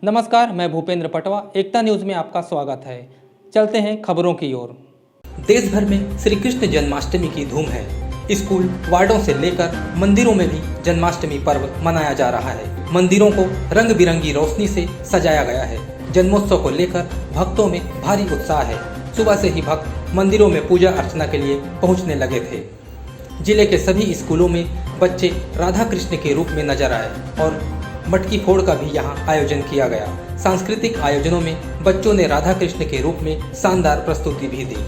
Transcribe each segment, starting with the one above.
नमस्कार, मैं भूपेंद्र पटवा। एकता न्यूज में आपका स्वागत है। चलते हैं खबरों की ओर। देश भर में श्री कृष्ण जन्माष्टमी की धूम है। स्कूल, वार्डों से लेकर मंदिरों में भी जन्माष्टमी पर्व मनाया जा रहा है। मंदिरों को रंग बिरंगी रोशनी से सजाया गया है। जन्मोत्सव को लेकर भक्तों में भारी उत्साह है। सुबह से ही भक्त मंदिरों में पूजा अर्चना के लिए पहुंचने लगे थे। जिले के सभी स्कूलों में बच्चे राधा कृष्ण के रूप में नजर आए और मटकी फोड़ का भी यहाँ आयोजन किया गया। सांस्कृतिक आयोजनों में बच्चों ने राधा कृष्ण के रूप में शानदार प्रस्तुति भी दी।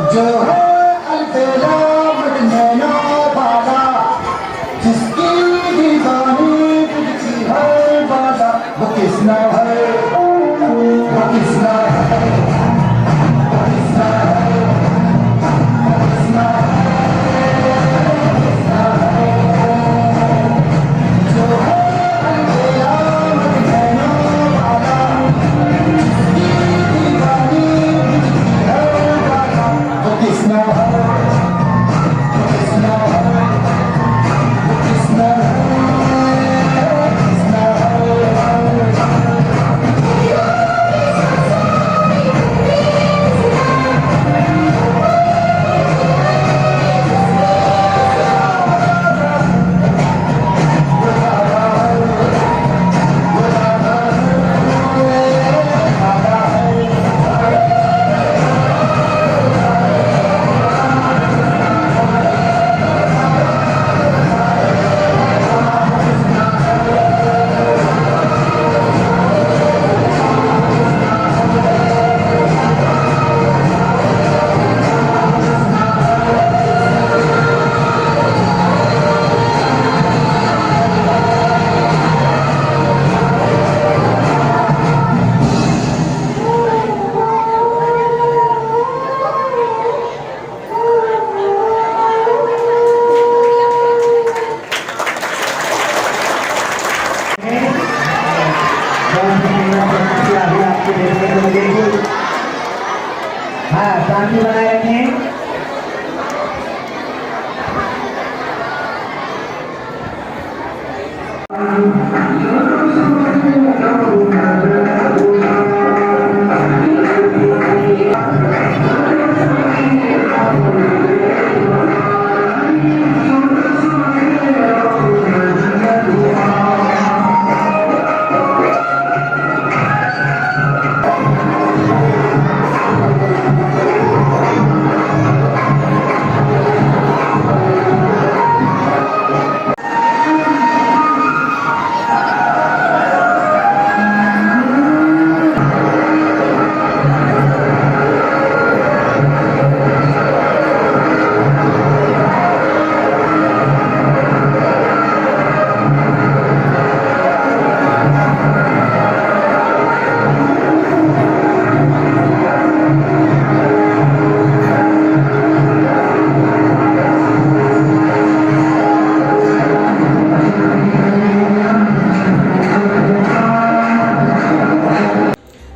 जो है अलबेला मदनैना बाला, जिसकी दीवानी तुझकी हर बाला, वो किसना है, वो किसना है, वो किसना है, वो किसना है, जो है अलबेला मदनैना बाला, जिसकी दीवानी तुझकी हर बाला, वो किसना है, वो किसना है, वो किसना है, किसना है। हाँ, शांति बनाए रखें।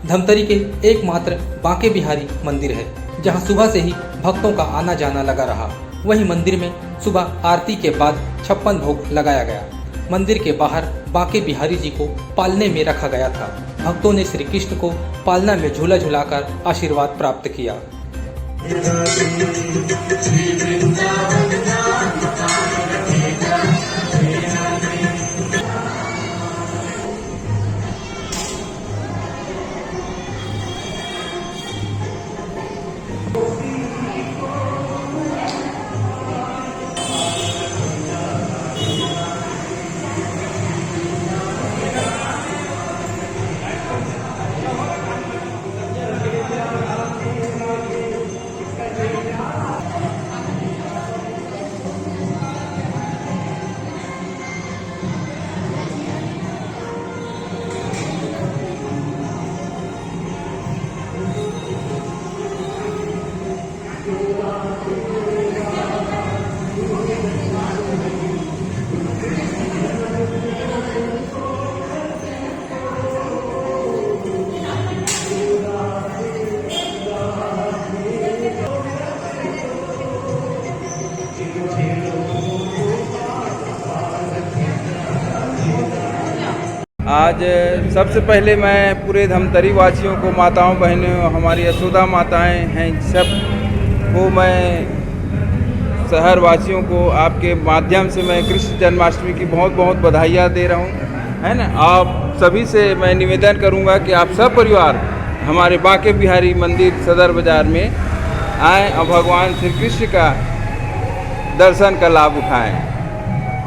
धमतरी के एकमात्र बांके बिहारी मंदिर है, जहां सुबह से ही भक्तों का आना जाना लगा रहा। वहीं मंदिर में सुबह आरती के बाद 56 भोग लगाया गया। मंदिर के बाहर बांके बिहारी जी को पालने में रखा गया था। भक्तों ने श्री कृष्ण को पालना में झूला झुलाकर आशीर्वाद प्राप्त किया। आज सबसे पहले मैं पूरे धमतरी वासियों को, माताओं बहनों, हमारी यशोदा माताएं हैं, सब को मैं, शहर वासियों को आपके माध्यम से मैं कृष्ण जन्माष्टमी की बहुत बहुत बधाइयाँ दे रहा हूँ, है ना। आप सभी से मैं निवेदन करूँगा कि आप सब परिवार हमारे बांके बिहारी मंदिर सदर बाज़ार में आएँ और भगवान श्री कृष्ण का दर्शन का लाभ उठाएं।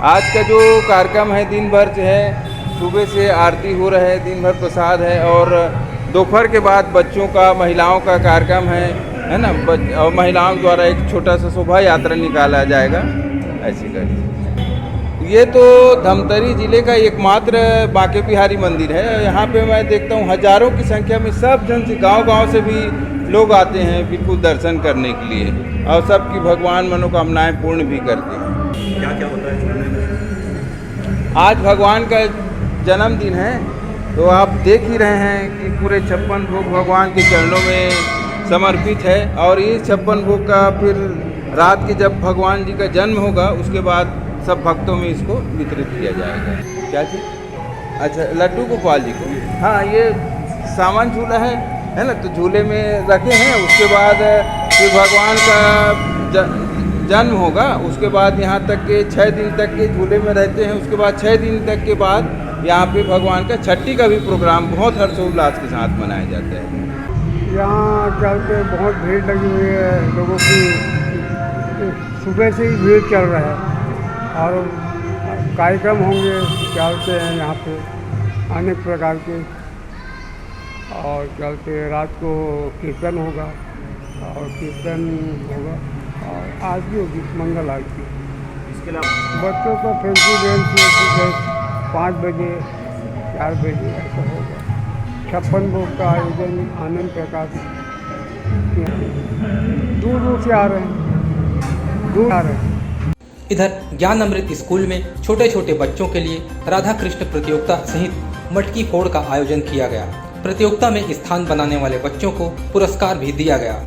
आज का जो कार्यक्रम है, दिन भर जो है, सुबह से आरती हो रहा है, दिन भर प्रसाद है, और दोपहर के बाद बच्चों का, महिलाओं का कार्यक्रम है ना। और महिलाओं द्वारा एक छोटा सा शोभा यात्रा निकाला जाएगा। ऐसी कर ये तो धमतरी ज़िले का एकमात्र बांके बिहारी मंदिर है। यहाँ पे मैं देखता हूँ हज़ारों की संख्या में सब जन से, गांव-गांव से भी लोग आते हैं बिल्कुल दर्शन करने के लिए, और सबकी भगवान मनोकामनाएं पूर्ण भी करते हैं। क्या क्या होता है झूलने में? आज भगवान का जन्मदिन है, तो आप देख ही रहे हैं कि पूरे 56 भोग भगवान के चरणों में समर्पित है। और ये 56 भोग का फिर रात के जब भगवान जी का जन्म होगा, उसके बाद सब भक्तों में इसको वितरित किया जाएगा। क्या चीज़? अच्छा, लड्डू गोपाल जी को। हाँ, ये सामान झूला है ना, तो झूले में रखे हैं। उसके बाद फिर भगवान का जन्म होगा, उसके बाद यहाँ तक के 6 दिन तक के झूले में रहते हैं। उसके बाद 6 दिन तक के बाद यहाँ पे भगवान का छठी का भी प्रोग्राम बहुत हर्षोल्लास के साथ मनाया जाता है। यहाँ चल के बहुत भीड़ लगी हुई है लोगों की, सुबह से ही भीड़ चल रहा है, और कार्यक्रम होंगे चलते हैं यहाँ पे अनेक प्रकार के, और चलते रात को कीर्तन होगा, और कीर्तन होगा, और आरती होगी, मंगल आरती। इसके अलावा बच्चों को फैंसी डेंस 5 बजे 4 बजे ऐसा होगा। 56 भोग का आयोजन आनंद प्रकाश दूर दूर से आ रहे हैं, दूर आ रहे हैं। इधर ज्ञान अमृत स्कूल में छोटे छोटे बच्चों के लिए राधा कृष्ण प्रतियोगिता सहित मटकी फोड़ का आयोजन किया गया। प्रतियोगिता में स्थान बनाने वाले बच्चों को पुरस्कार भी दिया गया।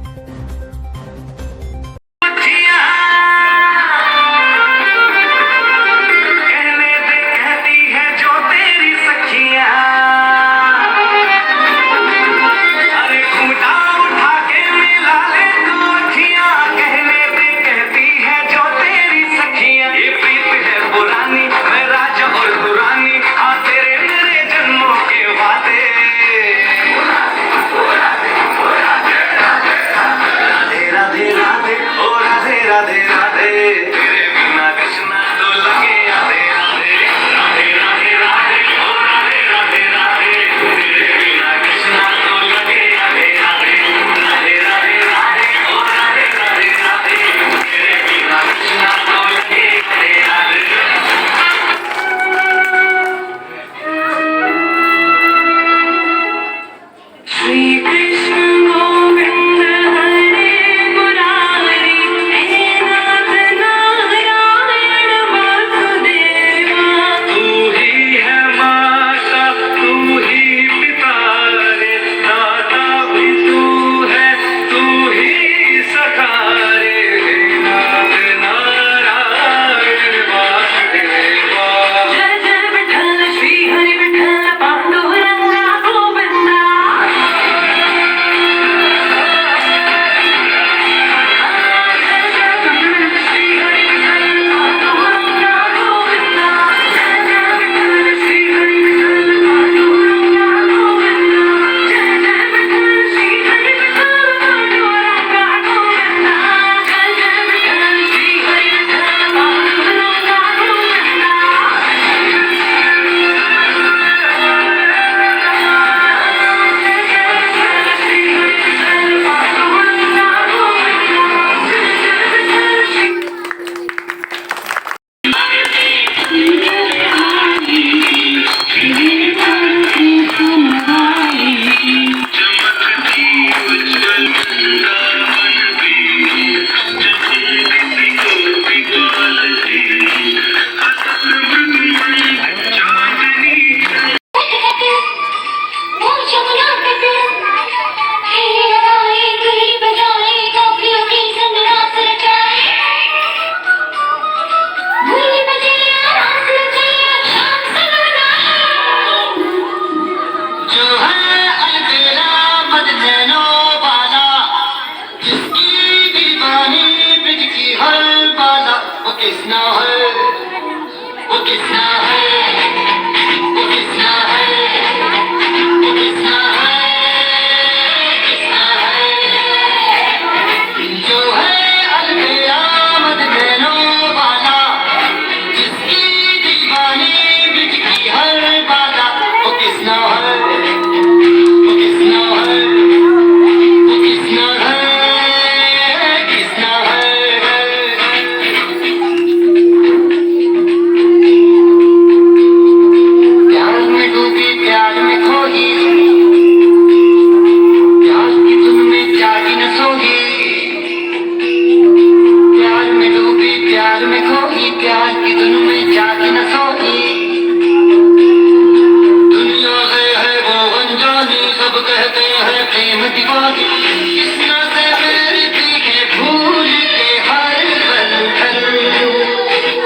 प्रेम दीवानी किसना से मिलती है भूल के हर बंधन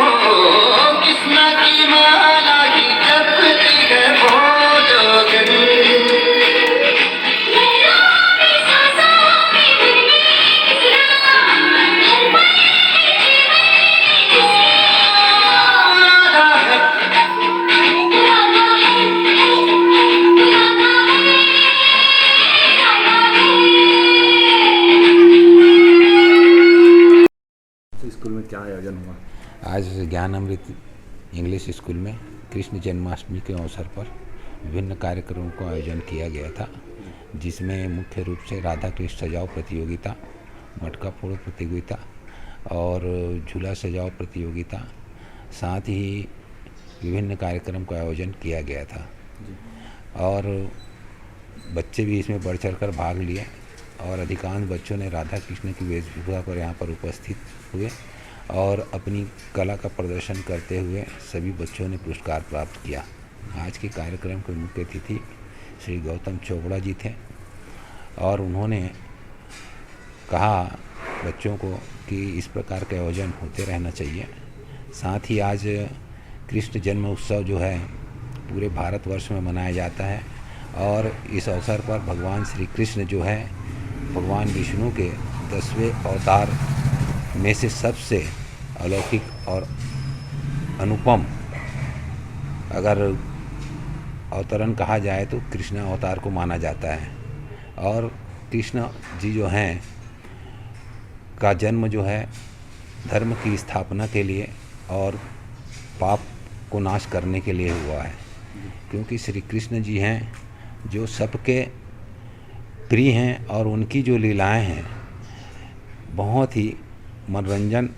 हो किसना की माला की जपती है वो जोगन तो स्कूल में क्या आयोजन हुआ? आज ज्ञान अमृत इंग्लिश स्कूल में कृष्ण जन्माष्टमी के अवसर पर विभिन्न कार्यक्रमों का आयोजन किया गया था, जिसमें मुख्य रूप से राधा कृष्ण सजाओ प्रतियोगिता, मटका फोड़ प्रतियोगिता और झूला सजाओ प्रतियोगिता, साथ ही विभिन्न कार्यक्रम का आयोजन किया गया था और बच्चे भी इसमें बढ़ चढ़कर भाग लिए और अधिकांश बच्चों ने राधा कृष्ण की वेशभूषा पर यहाँ पर उपस्थित हुए और अपनी कला का प्रदर्शन करते हुए सभी बच्चों ने पुरस्कार प्राप्त किया। आज के कार्यक्रम के मुख्य अतिथि श्री गौतम चोपड़ा जी थे और उन्होंने कहा बच्चों को कि इस प्रकार के आयोजन होते रहना चाहिए। साथ ही आज कृष्ण जन्म उत्सव जो है पूरे भारतवर्ष में मनाया जाता है और इस अवसर पर भगवान श्री कृष्ण जो है भगवान विष्णु के 10वें अवतार में से सबसे अलौकिक और अनुपम अगर अवतरण कहा जाए तो कृष्ण अवतार को माना जाता है। और कृष्ण जी जो हैं का जन्म जो है धर्म की स्थापना के लिए और पाप को नाश करने के लिए हुआ है, क्योंकि श्री कृष्ण जी हैं जो सबके प्रिय हैं और उनकी जो लीलाएं हैं बहुत ही मनोरंजन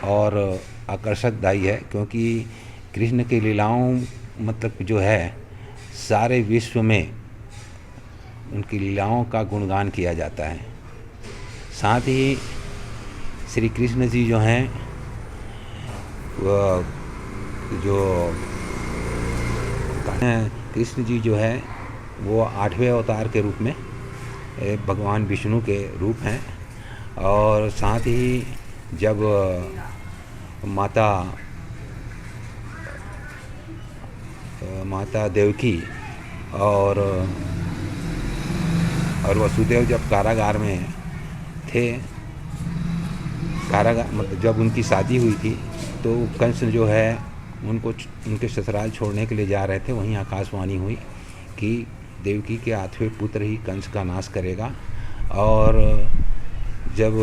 और आकर्षकदायी है, क्योंकि कृष्ण की लीलाओं मतलब जो है सारे विश्व में उनकी लीलाओं का गुणगान किया जाता है। साथ ही श्री कृष्ण जी जो हैं कृष्ण जी जो है वो 8वें अवतार के रूप में भगवान विष्णु के रूप हैं और साथ ही जब माता देवकी और वसुदेव जब कारागार में थे, कारागार मतलब जब उनकी शादी हुई थी तो कंस जो है उनको उनके ससुराल छोड़ने के लिए जा रहे थे। वहीं आकाशवाणी हुई कि देवकी के 8वें पुत्र ही कंस का नाश करेगा और जब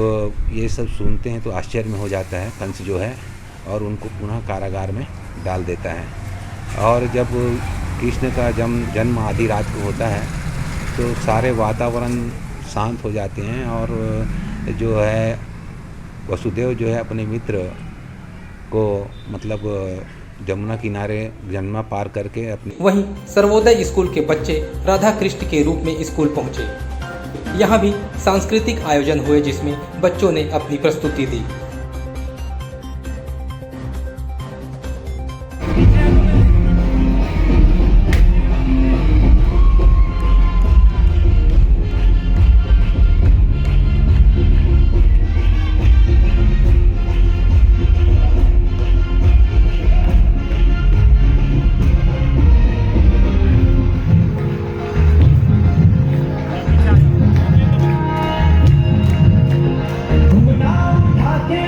ये सब सुनते हैं तो आश्चर्य में हो जाता है कंस जो है और उनको पुनः कारागार में डाल देता है। और जब कृष्ण का जन्म आधी रात को होता है तो सारे वातावरण शांत हो जाते हैं और जो है वसुदेव जो है अपने मित्र को मतलब जमुना किनारे जमुना पार करके अपने वहीं सर्वोदय स्कूल के बच्चे राधा कृष्ण के रूप में स्कूल पहुंचे। यहाँ भी सांस्कृतिक आयोजन हुए जिसमें बच्चों ने अपनी प्रस्तुति दी। घुमटा उठा के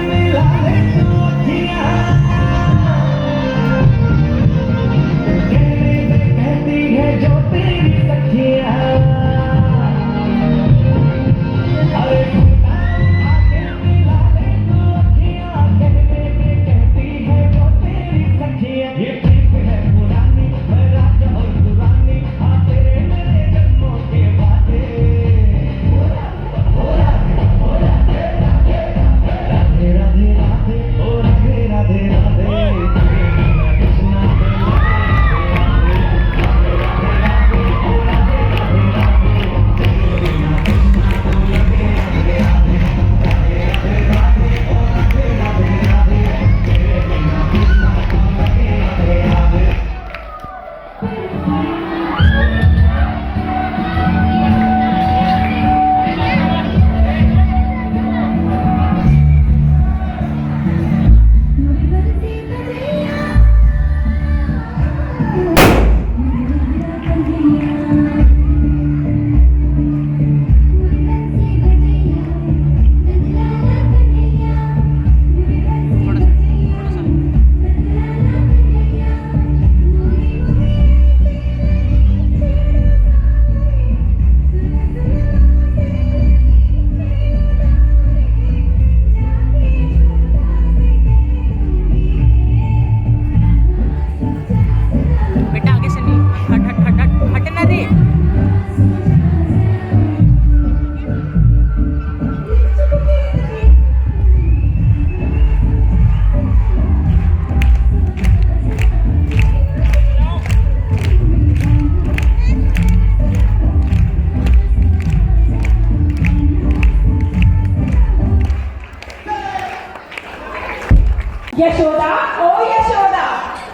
यशोदा ओ यशोदा,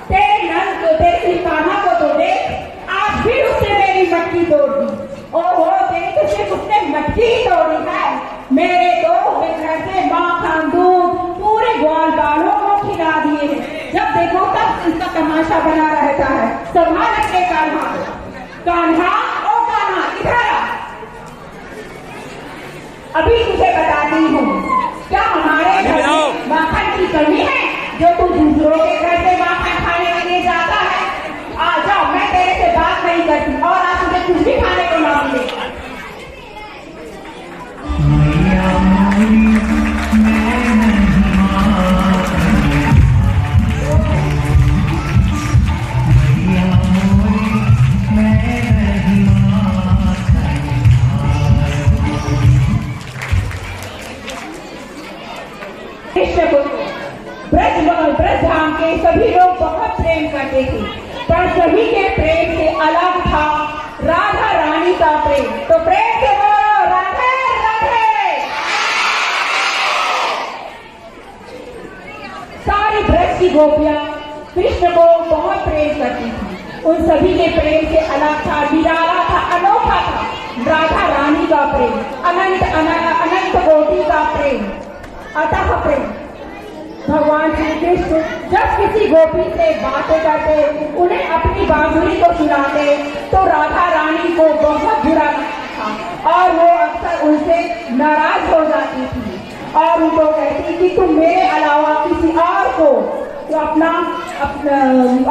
तेरे नंद को, तेरे कान्हा को तो देख, आज भी उसने मेरी मटकी तोड़ दी। ओहो, तेरी तो सिर्फ उसने मटकी ही तोड़ी है, मेरे तो घर से माखन दूध पूरे ग्वाल बालों को खिला दिए हैं। जब देखो तब इसका तमाशा बना रहता है। संभाल के कान्हा, कान्हा ओ कान्हा, इधर आ। अभी तुझे बताती हूँ, क्या हमारे घर में माखन की कमी है जो तू दूसरों के घर से माखन खाने के लिए जाता है? आ जाओ, मैं तेरे से बात नहीं करती और आज तुझे कुछ भी खाने को ना मिलेगा। ब्रज धाम के सभी लोग बहुत प्रेम करते थे, पर सभी के प्रेम से अलग था राधा रानी का प्रेम। तो प्रेम से बोलो राधे राधे। सारी ब्रज की गोपियां कृष्ण को बहुत प्रेम करती थी। उन सभी के प्रेम से अलग था, निराला था, अनोखा था राधा रानी का प्रेम, अनंत कोटि का प्रेम, अतः प्रेम। भगवान श्री कृष्ण जब किसी गोपी से बातें करते, उन्हें अपनी बांसुरी को सुनाते, तो राधा रानी को बहुत बुरा लगता था और वो अक्सर उनसे नाराज हो जाती थी और उनको कहती कि तुम मेरे अलावा किसी और को तो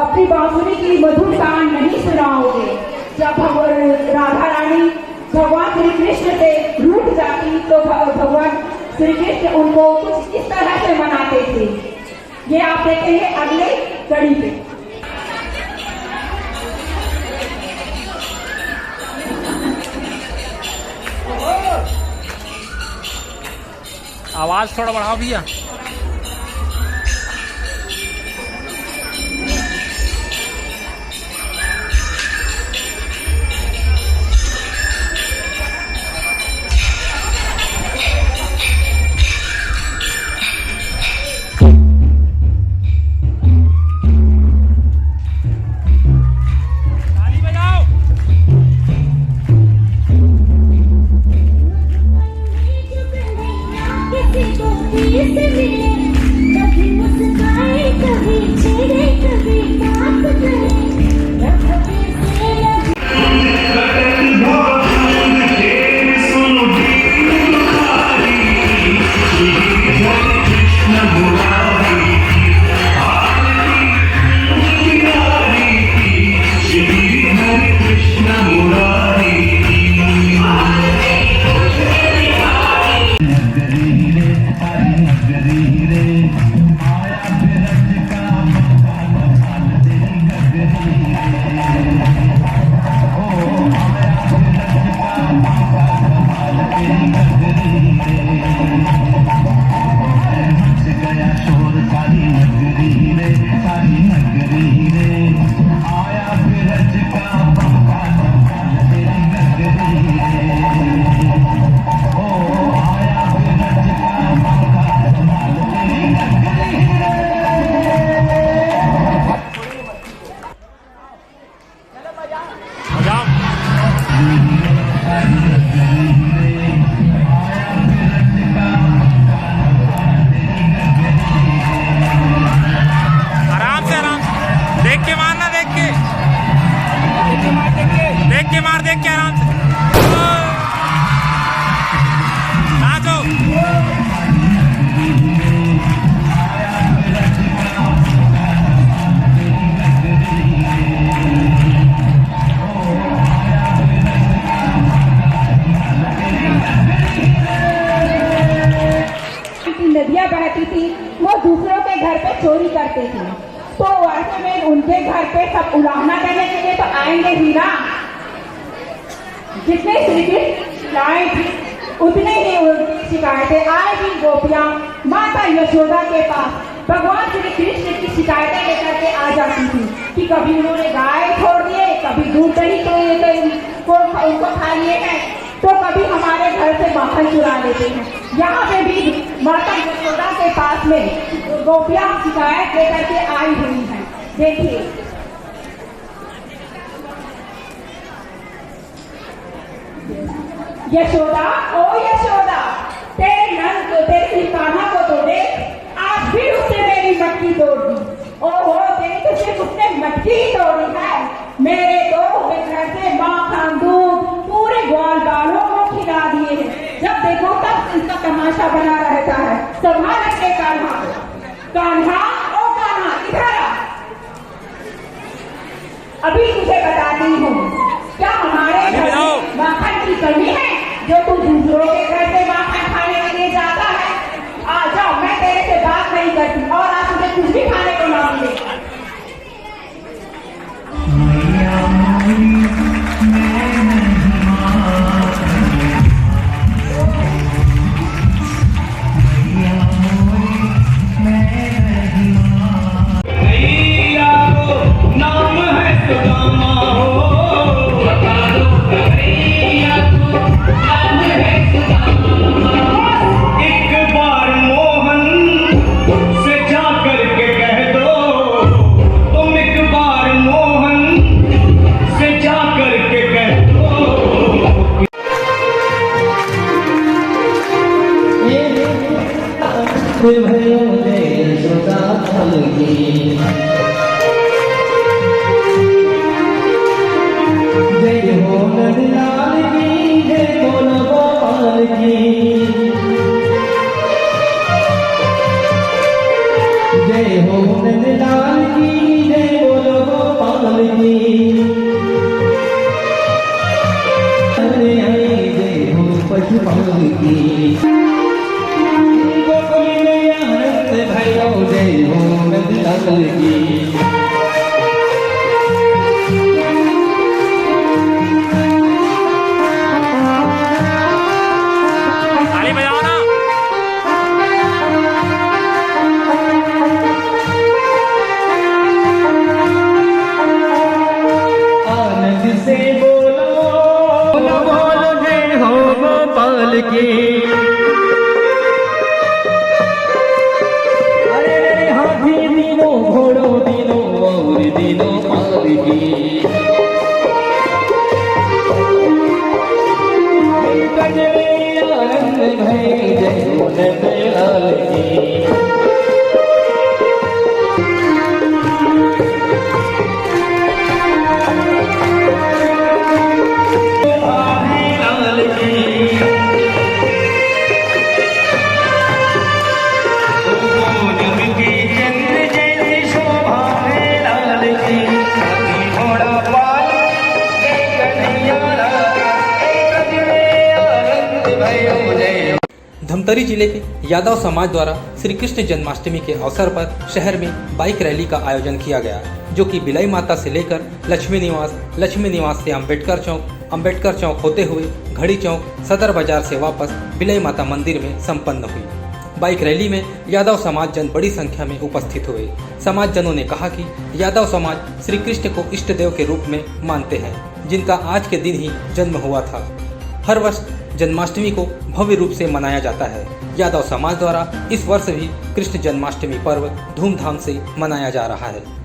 अपनी बांसुरी की मधुर तान नहीं सुनाओगे। जब राधा रानी भगवान श्री कृष्ण से रूठ जाती तो भगवान श्री कृष्ण उनको कुछ इस तरह से मनाते थे। ये आप देखेंगे अगले कड़ी पे। आवाज थोड़ा बढ़ाओ भैया। नदियां बहती थी, वो दूसरों के घर पे चोरी करते थे, तो ऐसे में उनके घर पे सब उलाहना करने के लिए तो आएंगे ही ना। जितने श्री कृष्ण लाए थे उतने ही उनकी शिकायतें आएगी। गोपियां माता यशोदा के पास भगवान श्री कृष्ण की शिकायतें लेकर के आ जाती थी कि कभी उन्होंने गाय छोड़ दिए, कभी दूध दही उनको खा लिए हैं, तो कभी हमारे घर से माखन चुरा लेते हैं। यहाँ पे भी माता यशोदा के पास में गोपियाँ शिकायत लेकर के आई हुई हैं। देखिए, यशोदा, ओ यशोदा, तेरे नंद को, तेरे कान्हा को तो देख, आज भी उसने मेरी मटकी तोड़ दी। ओहो, तेरी तो सिर्फ उसने मटकी ही तोड़ी है, मेरे तो घर से माखन दूध पूरे ग्वाल बालों को खिला दिए हैं। जब देखो तब इसका तमाशा बना रहता है। संभाल के कान्हा, कान्हा, ओ कान्हा, इधर आ। अभी तुझे बताती हूँ, क्या हमारे घर में माखन की कमी है जो तू दूसरों के घर से माखन खाने के लिए जाता है? आ जाओ, मैं तेरे से बात नहीं करती और आज तुझे कुछ भी खाने को ना मिले। धमतरी जिले के यादव समाज द्वारा श्री कृष्ण जन्माष्टमी के अवसर पर शहर में बाइक रैली का आयोजन किया गया, जो कि बिलाई माता से लेकर लक्ष्मी निवास से अंबेडकर चौक होते हुए घड़ी चौक, सदर बाजार से वापस बिलाई माता मंदिर में संपन्न हुई। बाइक रैली में यादव समाज जन बड़ी संख्या में उपस्थित हुए। समाज जनों ने कहा कि यादव समाज श्री कृष्ण को इष्ट देव के रूप में मानते हैं, जिनका आज के दिन ही जन्म हुआ था। हर वर्ष जन्माष्टमी को भव्य रूप से मनाया जाता है। यादव समाज द्वारा इस वर्ष भी कृष्ण जन्माष्टमी पर्व धूमधाम से मनाया जा रहा है।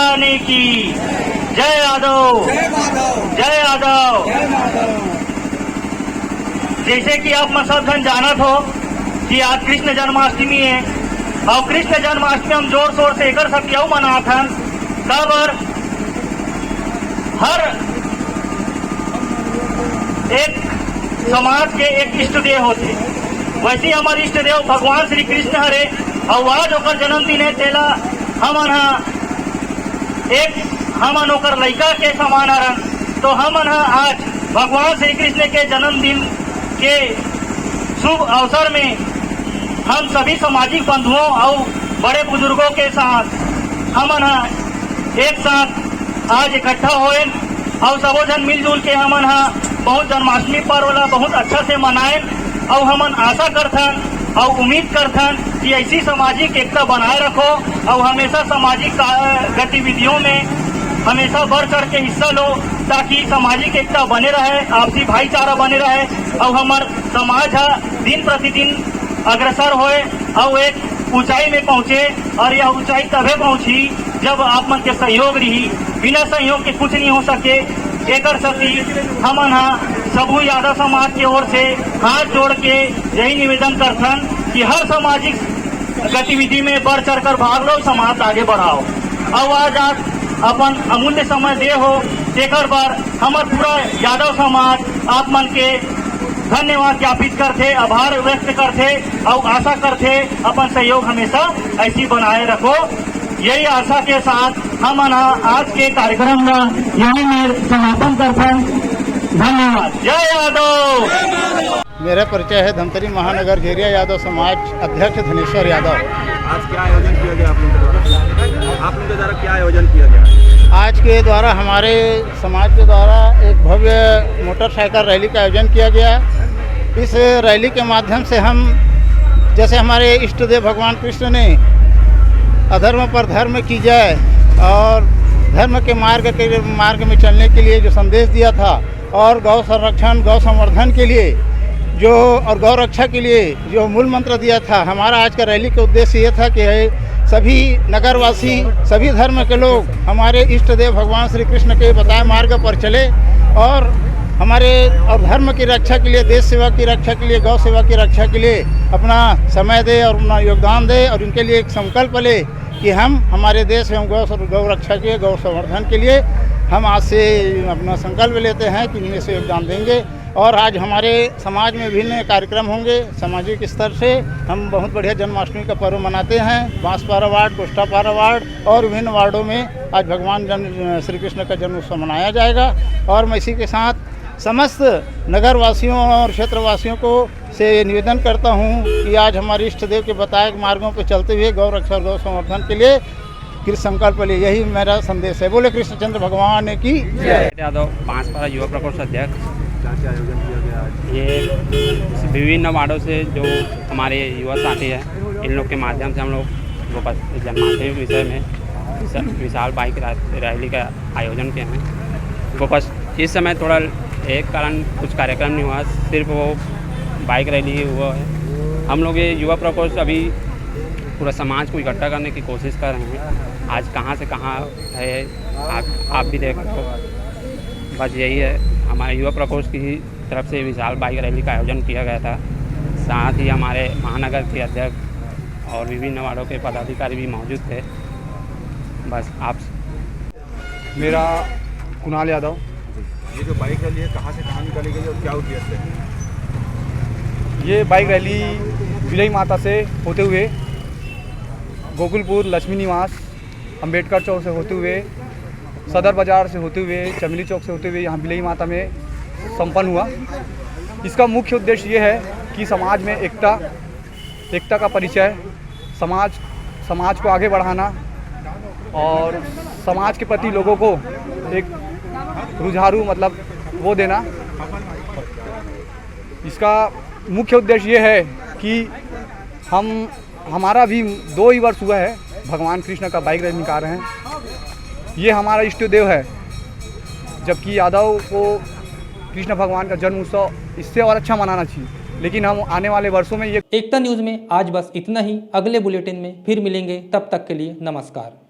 रानी की जय यादव, जय यादव। जैसे कि आप सब जन जानत हो कि आज कृष्ण जन्माष्टमी है और कृष्ण जन्माष्टमी हम जोर शोर से एकर सब क्यों मनात हन, तब हर एक समाज के एक इष्ट देव होते, वैसे हमारे इष्ट देव भगवान श्री कृष्ण हरे और आज ओकर जन्मदिन है, तेला हमन हमन ओकर लइका के समान हरन। तो हमन आज भगवान श्री कृष्ण के जन्मदिन के शुभ अवसर में हम सभी सामाजिक बंधुओं और बड़े बुजुर्गों के साथ हमन एक साथ आज इकट्ठा होए और सबो जन मिलजुल के हमन बहुत जन्माष्टमी पर्व ला बहुत अच्छा से मनाए और हमन आशा करथन और उम्मीद करथन कि ऐसी सामाजिक एकता बनाए रखो और हमेशा सामाजिक गतिविधियों में हमेशा बढ़ चढ़ के हिस्सा लो, ताकि सामाजिक एकता बने रहे, आपसी भाईचारा बने रहे और हमार समाज दिन प्रतिदिन अग्रसर होए और एक ऊंचाई में पहुंचे। और यह ऊंचाई तभी पहुंची जब आप मन के सहयोग रही, बिना सहयोग के कुछ नहीं हो सके। एक सती हमन सबू यादव समाज की ओर से हाथ जोड़ के यही निवेदन करथन कि हर सामाजिक गतिविधि में बढ़ चढ़ कर भाग लो, समाज आगे बढ़ाओ और आज अपन अमूल्य समय दे हो। एक बार हमार पूरा यादव समाज आप मन के धन्यवाद ज्ञापित करते, आभार व्यक्त करते और आशा करते अपन सहयोग हमेशा ऐसी बनाए रखो। यही आशा के साथ हम आज के कार्यक्रम का यही में समापन करते हैं। धन्यवाद। जय यादव। मेरा परिचय है धमतरी महानगर घेरिया यादव समाज अध्यक्ष धनेश्वर यादव। आज क्या आयोजन किया गया आप लोगों के द्वारा क्या आयोजन किया गया? आज के द्वारा हमारे समाज के द्वारा एक भव्य मोटरसाइकिल रैली का आयोजन किया गया। इस रैली के माध्यम से हम जैसे हमारे इष्ट देव भगवान कृष्ण ने अधर्म पर धर्म की जाए और धर्म के मार्ग में चलने के लिए जो संदेश दिया था और गौ संरक्षण गौ संवर्धन के लिए जो और गौ रक्षा के लिए जो मूल मंत्र दिया था, हमारा आज का रैली का उद्देश्य ये था कि सभी नगरवासी सभी धर्म के लोग हमारे इष्ट देव भगवान श्री कृष्ण के बताए मार्ग पर चले और हमारे और धर्म की रक्षा के लिए, देश सेवा की रक्षा के लिए, गौ सेवा की रक्षा के लिए अपना समय दे और अपना योगदान दे और उनके लिए एक संकल्प ले कि हम हमारे देश में गौ रक्षा के गौ संवर्धन के लिए हम आज से अपना संकल्प लेते हैं कि इनमें से योगदान देंगे। और आज हमारे समाज में विभिन्न कार्यक्रम होंगे। सामाजिक स्तर से हम बहुत बढ़िया जन्माष्टमी का पर्व मनाते हैं। बांसपारा वार्ड, गोष्ठापारा वार्ड और विभिन्न वार्डों में आज भगवान श्री कृष्ण का जन्म उत्सव मनाया जाएगा। और मैं इसी के साथ समस्त नगरवासियों और क्षेत्रवासियों को से निवेदन करता हूं कि आज हमारे इष्ट देव के बताए मार्गों पर चलते हुए गौ रक्षा और गौ संवर्धन के लिए कृष्ण संकल्प ले, यही मेरा संदेश है। बोले कृष्णचंद्र भगवान की जय। यादव बांसपारा युवा प्रकोष्ठ अध्यक्ष। क्या आयोजन किया गया आज? ये विभिन्न वार्डों से जो हमारे युवा साथी हैं, इन लोग के माध्यम से हम लोग जन्माष्टमी विषय में विशाल बाइक रैली का आयोजन किए हैं। वो बस इस समय थोड़ा एक कारण कुछ कार्यक्रम नहीं हुआ, सिर्फ वो बाइक रैली ही हुआ है। हम लोग ये युवा प्रकोष्ठ अभी पूरा समाज को इकट्ठा करने की कोशिश कर रहे हैं। आज कहाँ से कहाँ है आप भी देख रहे हो। बस यही है, हमारे युवा प्रकोष्ठ की तरफ से विशाल बाइक रैली का आयोजन किया गया था। साथ ही हमारे महानगर के अध्यक्ष और विभिन्न वार्डों के पदाधिकारी भी मौजूद थे। बस आप मेरा कुणाल यादव। ये जो बाइक रैली है कहाँ से कहाँ निकाली गई और क्या उद्देश्य है? ये बाइक रैली विजयी माता से होते हुए गोकुलपुर लक्ष्मी निवास अंबेडकर चौक से होते हुए सदर बाज़ार से होते हुए चमेली चौक से होते हुए यहाँ विजयी माता में संपन्न हुआ। इसका मुख्य उद्देश्य ये है कि समाज में एकता का परिचय, समाज को आगे बढ़ाना और समाज के प्रति लोगों को एक रुझारू मतलब वो देना। इसका मुख्य उद्देश्य ये है कि हमारा भी 2 ही वर्ष हुआ है भगवान कृष्ण का बाइक रैली निकाल रहे हैं। ये हमारा इष्ट देव है, जबकि यादव को कृष्ण भगवान का जन्म उत्सव इससे और अच्छा मनाना चाहिए, लेकिन हम आने वाले वर्षों में ये एकता न्यूज़ में आज बस इतना ही। अगले बुलेटिन में फिर मिलेंगे, तब तक के लिए नमस्कार।